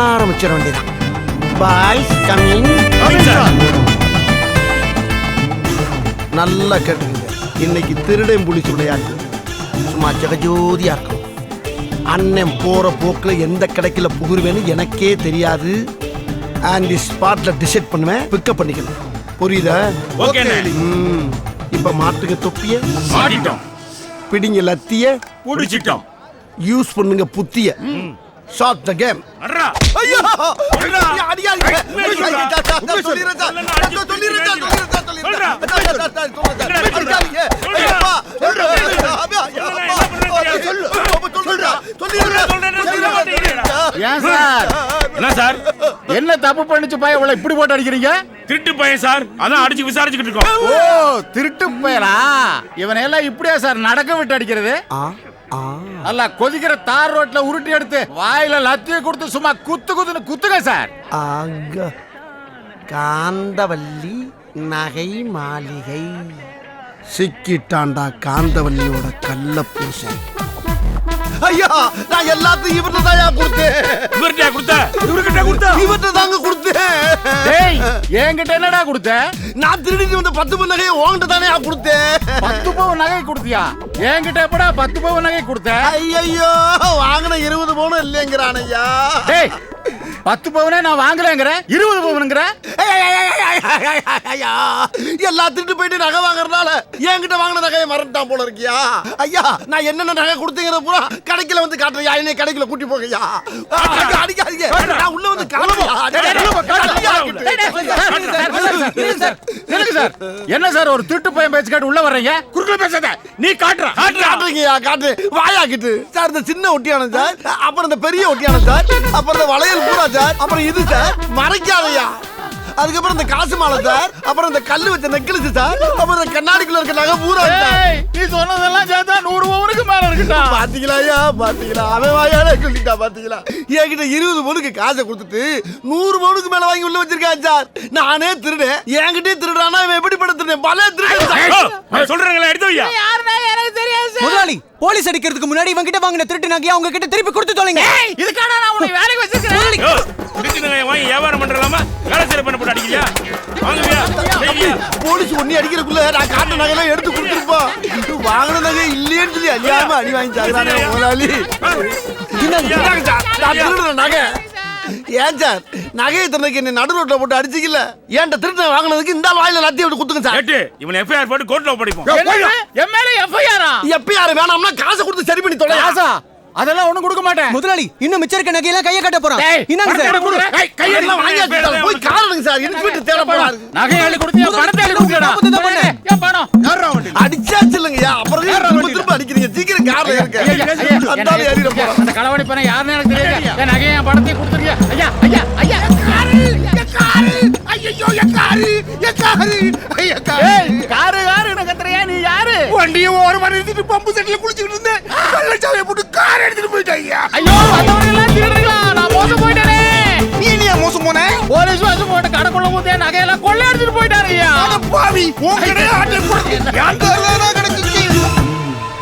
ஆரம்பிச்சிட வேண்டியதான். Boys coming. நல்லா கேட்டுக்குங்க. இன்னைக்கு திருடன் புலிச்சு விளையாட்டு சும்மா ஜெகஜோதியா இருக்கும். அண்ணன் போற போக்குல எந்த கடைக்குல புகுருவேன்னு எனக்கே தெரியாது. அண்ட் ஸ்பாட்ல டிசைட் பண்ணுவேன், பிக்கப் பண்ணிக்கணும். புரியுதா? இப்ப மாட்டுங்க தொப்பிய மாட்டிட்டோம், பிடிங்க லத்திய புடிச்சிட்டோம், யூஸ் பண்ணுங்க புத்திய. Short the game. ஐயோ அடியாதீங்க. என்ன தப்பு பண்ணிச்சு பையன் இவ்வளவு இப்படி போட்டு அடிக்கிறீங்க? திருட்டு பையன் சார், அதான் அடிச்சு விசாரிச்சுக்கிட்டு இருக்கோம். ஓ திருட்டு பையலா? இவனை எல்லாம் இப்படியா சார் நடக்க விட்டு அடிக்கிறது? அல்ல கொதிக்கிற தார் ரோட்ல உருட்டி எடுத்து வாயில லத்திய கொடுத்து சும்மா குத்து குத்துன்னு குத்துங்க சார். ஆங்க காந்தவல்லி நகை மாளிகை சிக்கிட்டாண்டா காந்தவல்லியோட கள்ள புருஷன். ஐயா நான் எல்லாத்தையும் இவர்கிட்ட தான் கொடுத்தேன். இவர்கிட்ட கொடுத்த? இவர்கிட்ட கொடுத்த? இவர்கிட்ட தாங்க கொடுத்தேன். டேய் என்கிட்ட என்னடா கொடுத்த? நான் திருடிட்டு வந்த 10 பவுன் நகையை உன்கிட்ட தானே கொடுத்தேன். 10 பவுன் நகை கொடுத்தியா? என்கிட்ட எப்படா 10 பவுன் நகை கொடுத்த? ஐயோ வாங்கின 20 பவுன் இல்லைங்கிறான் ஐயா. டேய் 10 பவுனே நான் வாங்கலங்கற 20 பவுனுங்கற? ஐயா எல்லா திருட்டு போயிட்டு நகை வாங்குறதுனால என்கிட்ட வாங்கின நகையை மறந்துட்டான் போல இருக்கியா? ஐயா நான் என்னென்ன நகை கொடுத்தீங்கிற பூரா கடைக்குல வந்து காட்டுறியா? என்னை கடைக்குல கூட்டி போகையா? அடிக்காதீங்க, நான் உள்ள வந்து என்ன சார் ஒரு திருட்டு பையன் பேச்சு கேட்டு உள்ள வர்றீங்க? குறுக்குல பேசாத, நீ காட்டுறீங்கயா? காட்டு வாயாக்கிட்டு சார். இந்த சின்ன ஒட்டியான சார், அப்புறம் இந்த பெரிய ஒட்டியான சார், அப்புறம் இந்த வளையல் பூரா சார், அப்புறம் இது சார் மறைக்காதையா. அதுக்கப்புறம் இந்த காசு மாலை சார், அப்புறம் இந்த கல்லு வச்ச நெக்லஸ் சார், அப்புறம் இந்த கண்ணாடிக்குள்ள இருக்க நகை பூரா. நீ சொன்னதெல்லாம் சேர்த்தா 100 பவுனுக்கு மேல இருக்குடா. பாத்தீங்களாயா? பாத்தீங்களா? அவன் வாயால சொல்லிட்டா. பாத்தீங்களா? என்கிட்ட 20 பவுனுக்கு காசை கொடுத்துட்டு 100 பவுனுக்கு மேல வாங்கி உள்ள வச்சிருக்கான் சார். நானே திருடேன், என்கிட்டே திருடானா இவன் எப்படி பட திருடேன்? பல திருடன் சொல்றாங்களே எடுத்து வையா. யாருமே எனக்கு தெரியாது முதலாளி. போலீஸ் அடிக்கிறதுக்கு முன்னாடி இவங்க கிட்ட வாங்கின திருட்டு நகையை அவங்க கிட்ட திருப்பி கொடுத்து தொலைங்க. இதுக்கான நான் உன்னை வேலைக்கு வச்சிருக்கேன். திருட்டு நகையை வாங்கி வியாபாரம் பண்றலாமா? வேலை செய்ய பண்ண போட்டு அடிக்கலையா? வாங்குவியா? போலீஸ் ஒண்ணி அடிக்கிறதுக்குள்ள நான் காட்டு நகையெல்லாம் எடுத்து கொடுத்துருப்போம். வாங்கின நகை இல்லையேன்னு சொல்லி அறியாம அடி வாங்கி சாகுறானே முதலாளி. நகை ஏன் சார் நகையை தன்னைக்கு என்ன நடு ரோட்ல போட்டு அடிச்சிக்கல? ஏன்ட்ட திருட்டு வாங்கினதுக்கு இந்த வாயில லத்தி விட்டு குத்துங்க சார். இவன் எஃப்ஐஆர் போட்டு கோர்ட்ல படிப்போம். எம்எல்ஏ எஃப்ஐஆர் எஃப்ஐஆர் வேணாம்னா காசை கொடுத்து சரி பண்ணி தொலை. காசா? அதெல்லாம் ஒண்ணும் கொடுக்க மாட்டேன் முதலாளி. இன்னும் மிச்சம் இருக்க நகையெல்லாம் கைய கட்ட போறான். என்னங்க சார்? கையெல்லாம் வாங்கியாச்சு. போய் காரணங்க சார், இன்ஸ்பெக்டர் தேட போறாரு. நகை அள்ளி கொடுத்தியா? பணத்தை அள்ளி கொடுங்கடா. ஏன் பணம்? யாரா வண்டி? அடிச்சாச்சு இல்லங்கயா, அப்புறம் திரும்ப அடிக்கிறீங்க. சீக்கிரம் கார்ல இருக்க. அந்தால ஏறிட போறோம். அந்த களவாணி பணம் யாருன்னு எனக்கு தெரியல. என் நகையை என் பணத்தை கொடுத்துறியா? ஐயா ஐயா ஐயா காரு காரு ஐயோ காரு காரு ஐயா காரு காரு நகத்ரையா? நீ யாரு? வண்டியை ஓர மறிச்சிட்டு பம்பு செட்ல குளிச்சிட்டு இருந்தேன். கள்ளச்சாவியை போட்டு கார் எடுத்துட்டு போயிட்டாங்க. ஐயோ வந்தவங்க எல்லாம் திருடுறீங்களா? நான் மோசம் போயிட்டேனே. நீ என்ன மோசம் போனே? போலீஸ் வாசம் போட்டு கடைக்குள்ள போதே நகையெல்லாம் கொள்ளை எடுத்துட்டு போயிட்டாரு. ஐயா பாவி உங்ககிட்ட ஆட்டை போடுங்க. யாண்டா கிடக்கு